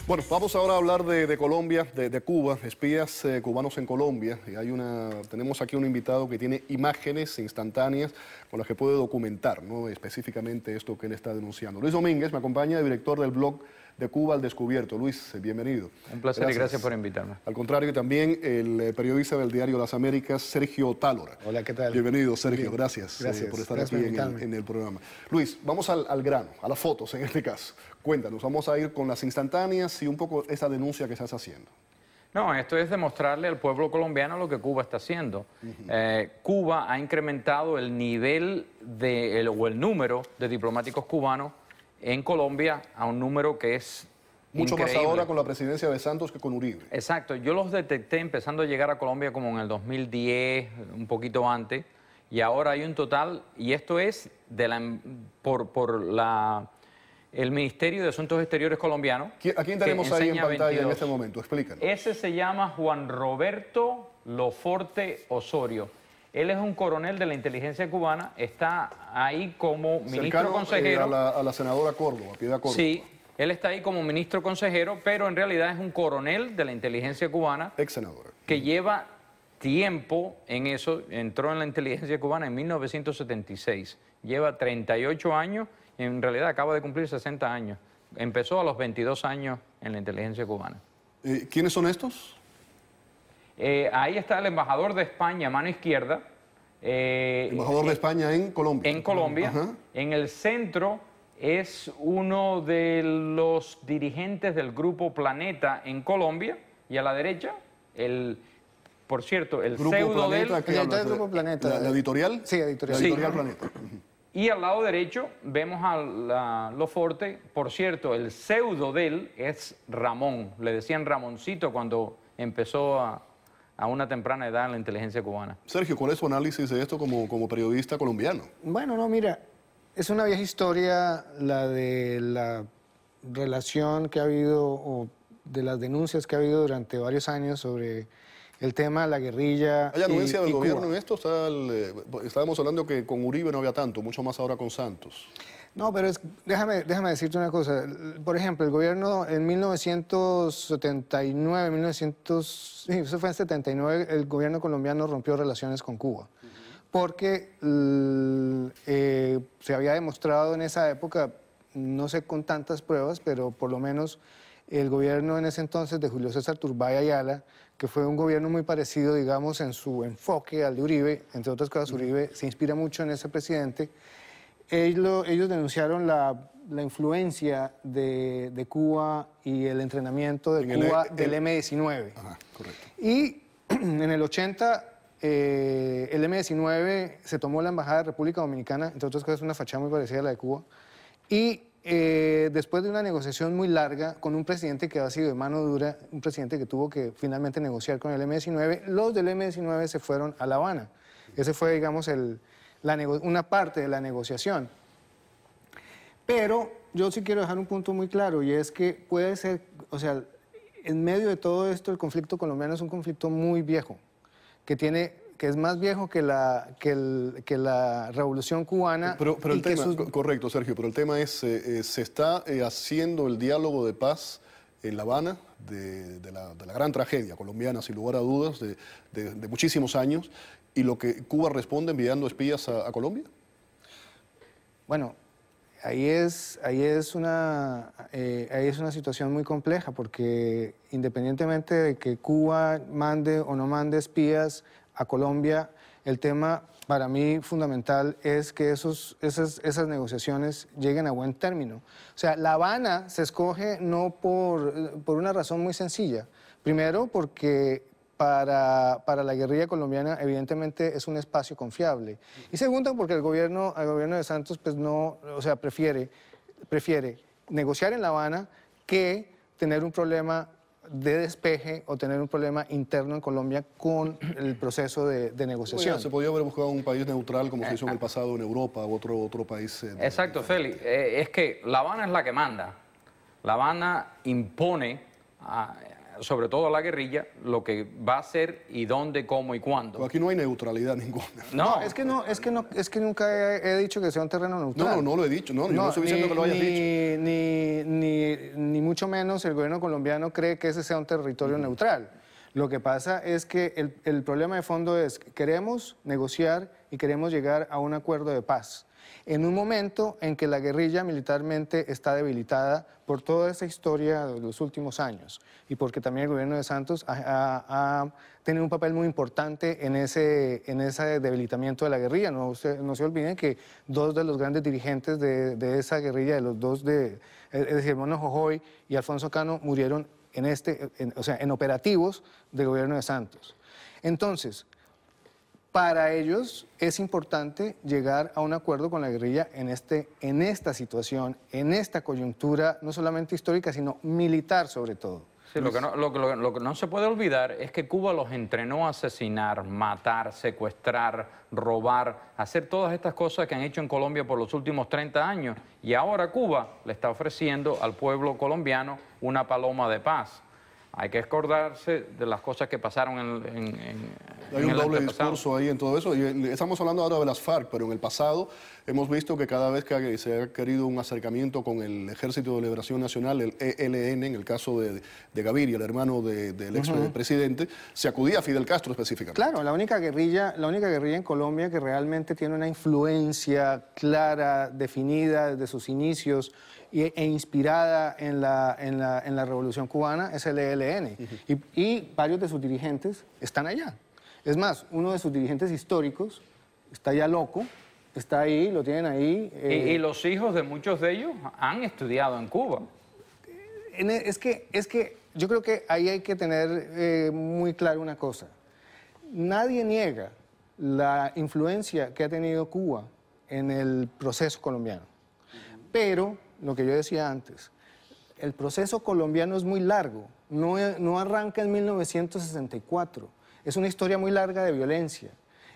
Bueno, vamos ahora a hablar de Colombia, de Cuba, espías cubanos en Colombia. Y tenemos aquí un invitado que tiene imágenes instantáneas con las que puede documentar, ¿no?, específicamente esto que él está denunciando. Luis Domínguez me acompaña, director del blog de Cuba al Descubierto. Luis, bienvenido. Un placer y gracias por invitarme. Al contrario, también el periodista del diario Las Américas, Sergio Tálora. Hola, ¿qué tal? Bienvenido, Sergio. Bien. Gracias por estar aquí por en el programa. Luis, vamos al grano, a las fotos en este caso. Cuéntanos, vamos a ir con las instantáneas y un poco esa denuncia que estás haciendo. No, esto es demostrarle al pueblo colombiano lo que Cuba está haciendo. Cuba ha incrementado el nivel o el número de diplomáticos cubanos en Colombia a un número que es mucho increíble. Más ahora con la presidencia de Santos que con Uribe. Exacto, yo los detecté empezando a llegar a Colombia como en el 2010, un poquito antes, y ahora hay un total, y esto es el Ministerio de Asuntos Exteriores colombiano. ¿A quién tenemos ahí en pantalla 22. En este momento? Explícanos. Ese se llama Juan Roberto Loforte Osorio. Él es un coronel de la inteligencia cubana, está ahí como ministro consejero. A la senadora Córdoba, Piedad Córdoba. Sí, él está ahí como ministro consejero, pero en realidad es un coronel de la inteligencia cubana. Ex senadora. Que lleva tiempo en eso, entró en la inteligencia cubana en 1976. Lleva 38 años, en realidad acaba de cumplir 60 años. Empezó a los 22 años en la inteligencia cubana. ¿Quiénes son estos? Ahí está el embajador de España, mano izquierda. Embajador de España en Colombia. En Colombia. Ajá. En el centro es uno de los dirigentes del Grupo Planeta en Colombia. Y a la derecha, por cierto, el Grupo pseudo Planeta, del... Grupo Planeta. ¿La editorial? Sí, editorial. La editorial Sí. Planeta. Y al lado derecho vemos a Loforte. Por cierto, el pseudo de él es Ramón. Le decían Ramoncito cuando empezó a una temprana edad en la inteligencia cubana. Sergio, ¿cuál es su análisis de esto como periodista colombiano? Bueno, no, mira, es una vieja historia la de la relación que ha habido o de las denuncias que ha habido durante varios años sobre el tema de la guerrilla. ¿Hay anuencia del gobierno Cuba. en esto? Estábamos hablando que con Uribe no había tanto, mucho más ahora con Santos. No, pero déjame decirte una cosa. Por ejemplo, el gobierno en 1979, sí, eso fue en 79, el gobierno colombiano rompió relaciones con Cuba. Porque se había demostrado en esa época, no sé con tantas pruebas, pero por lo menos el gobierno en ese entonces de Julio César Turbay Ayala, que fue un gobierno muy parecido, digamos, en su enfoque al de Uribe, entre otras cosas, Uribe se inspira mucho en ese presidente. Ellos denunciaron la influencia de Cuba y el entrenamiento de Cuba del M-19. Ajá, correcto. Y en el 80, el M-19 se tomó la Embajada de República Dominicana, entre otras cosas, una fachada muy parecida a la de Cuba. Y después de una negociación muy larga con un presidente que ha sido de mano dura, un presidente que tuvo que finalmente negociar con el M-19, los del M-19 se fueron a La Habana. Ese fue, digamos, una parte de la negociación. Pero yo sí quiero dejar un punto muy claro, y es que puede ser, o sea, en medio de todo esto, el conflicto colombiano es un conflicto muy viejo, que es más viejo que la Revolución Cubana. Pero el tema, correcto, Sergio, pero el tema es, se está haciendo el diálogo de paz en La Habana de la gran tragedia colombiana, sin lugar a dudas, de muchísimos años, y lo que Cuba responde enviando espías a Colombia. Bueno, ahí es una situación muy compleja, porque independientemente de que Cuba mande o no mande espías a Colombia, el tema para mí fundamental es que esas negociaciones lleguen a buen término. O sea, La Habana se escoge no por una razón muy sencilla. Primero, porque para la guerrilla colombiana evidentemente es un espacio confiable. Y segundo, porque el gobierno de Santos pues no, o sea, prefiere negociar en La Habana que tener un problema de despeje o tener un problema interno en Colombia con el proceso de negociación. Bueno, se podía haber buscado un país neutral como se hizo en el pasado en Europa o otro país. Exacto, Félix. Es que La Habana es la que manda. La Habana impone sobre todo a la guerrilla, lo que va a hacer y dónde, cómo y cuándo. Aquí no hay neutralidad ninguna. No, es que nunca he dicho que sea un terreno neutral. No lo he dicho, yo no estoy diciendo que lo hayas dicho. Ni mucho menos el gobierno colombiano cree que ese sea un territorio neutral. Lo que pasa es que el problema de fondo es que queremos negociar y queremos llegar a un acuerdo de paz. En un momento en que la guerrilla militarmente está debilitada por toda esa historia de los últimos años y porque también el gobierno de Santos ha tenido un papel muy importante en ese debilitamiento de la guerrilla. No se olviden que dos de los grandes dirigentes de esa guerrilla, es decir, Mono Jojoy y Alfonso Cano, murieron en operativos del gobierno de Santos. Entonces, para ellos es importante llegar a un acuerdo con la guerrilla en esta situación, en esta coyuntura, no solamente histórica, sino militar sobre todo. Sí, lo que no se puede olvidar es que Cuba los entrenó a asesinar, matar, secuestrar, robar, hacer todas estas cosas que han hecho en Colombia por los últimos 30 años. Y ahora Cuba le está ofreciendo al pueblo colombiano una paloma de paz. Hay que acordarse de las cosas que pasaron Hay un doble discurso ahí en todo eso. Y estamos hablando ahora de las FARC, pero en el pasado hemos visto que cada vez que se ha querido un acercamiento con el Ejército de Liberación Nacional, el ELN, en el caso de Gaviria, el hermano del expresidente, se acudía a Fidel Castro específicamente. Claro, la única guerrilla en Colombia que realmente tiene una influencia clara, definida desde sus inicios e inspirada en la Revolución Cubana es el ELN. Y varios de sus dirigentes están allá. Es más, uno de sus dirigentes históricos está ya loco, está ahí, lo tienen ahí. Y los hijos de muchos de ellos han estudiado en Cuba. Es que yo creo que ahí hay que tener muy claro una cosa. Nadie niega la influencia que ha tenido Cuba en el proceso colombiano. Pero, lo que yo decía antes, el proceso colombiano es muy largo, no arranca en 1964. Es una historia muy larga de violencia.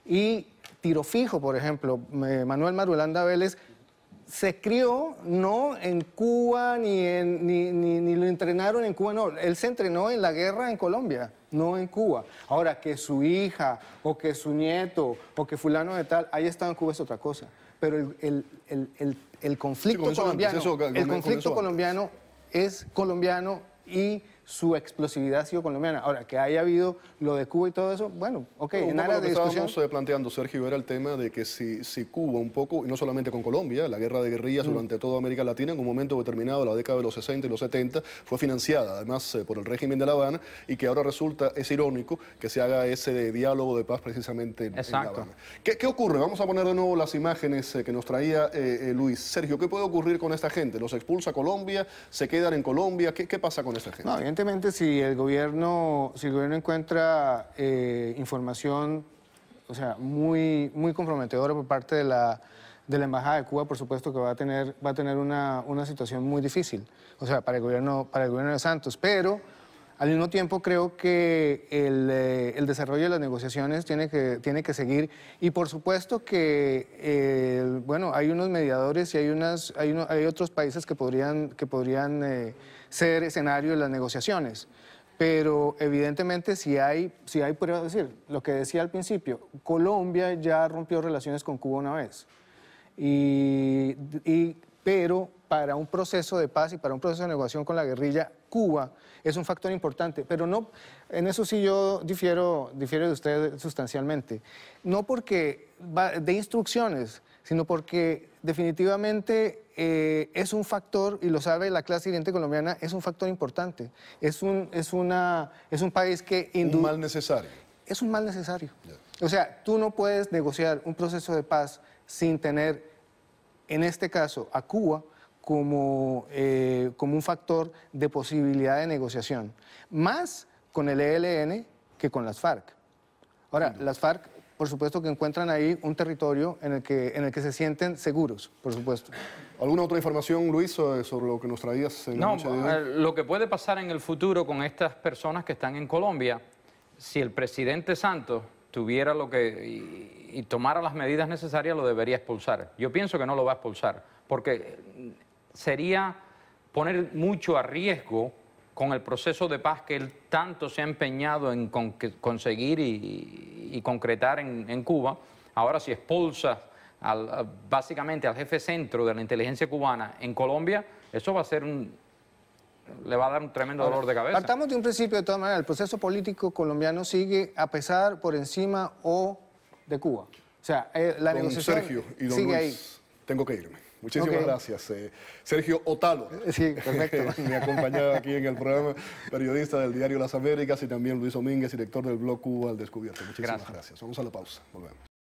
Y Tiro Fijo, por ejemplo, Manuel Marulanda Vélez, se crió no en Cuba, ni lo entrenaron en Cuba, no. Él se entrenó en la guerra en Colombia, no en Cuba. Ahora, que su hija, o que su nieto, o que fulano de tal haya estado en Cuba es otra cosa. Pero el conflicto colombiano es colombiano y su explosividad ha sido colombiana. Ahora, que haya habido lo de Cuba y todo eso, bueno, ok, en áreas de discusión. Estábamos planteando, Sergio, era el tema de que si Cuba un poco, y no solamente con Colombia, la guerra de guerrillas durante toda América Latina, en un momento determinado, la década de los 60 y los 70, fue financiada, además, por el régimen de La Habana, y que ahora resulta, es irónico, que se haga ese diálogo de paz precisamente en La Habana. ¿Qué ocurre? Vamos a poner de nuevo las imágenes que nos traía Luis. Sergio, ¿qué puede ocurrir con esta gente? ¿Los expulsa a Colombia? ¿Se quedan en Colombia? ¿Qué pasa con esta gente? No, evidentemente, si el gobierno encuentra información, o sea, muy comprometedora por parte de la Embajada de Cuba, por supuesto que va a tener una situación muy difícil, o sea, para el gobierno de Santos. Pero al mismo tiempo creo que el desarrollo de las negociaciones tiene que seguir, y por supuesto que bueno, hay unos mediadores y hay otros países que podrían ser escenario de las negociaciones. Pero evidentemente si hay pruebas, decir, lo que decía al principio, Colombia ya rompió relaciones con Cuba una vez. Pero para un proceso de paz y para un proceso de negociación con la guerrilla, Cuba es un factor importante. Pero no, en eso sí yo difiero de usted sustancialmente. No porque de instrucciones, sino porque definitivamente es un factor, y lo sabe la clase dirigente colombiana, es un factor importante. Es un país que... Un mal necesario. Es un mal necesario. Yeah. O sea, tú no puedes negociar un proceso de paz sin tener, en este caso, a Cuba como un factor de posibilidad de negociación. Más con el ELN que con las FARC. Ahora, las FARC, por supuesto que encuentran ahí un territorio en el que se sienten seguros, por supuesto. ¿Alguna otra información, Luis, sobre lo que nos traías en la noche de hoy? Lo que puede pasar en el futuro con estas personas que están en Colombia, si el presidente Santos tuviera y tomara las medidas necesarias, lo debería expulsar. Yo pienso que no lo va a expulsar, porque sería poner mucho a riesgo con el proceso de paz que él tanto se ha empeñado en conseguir y concretar en Cuba. Ahora, si expulsa básicamente al jefe centro de la inteligencia cubana en Colombia, eso va a ser le va a dar un tremendo dolor de cabeza. Partamos de un principio, de todas maneras, el proceso político colombiano sigue a pesar, por encima o de Cuba. O sea, la Don negociación Sergio y don sigue Luis, ahí. tengo que irme. Muchísimas Ok. gracias. Sergio Otálora, Sí, perfecto. me acompañaba aquí en el programa, periodista del diario Las Américas, y también Luis Domínguez, director del blog Cuba al Descubierto. Muchísimas gracias. Vamos a la pausa. Volvemos.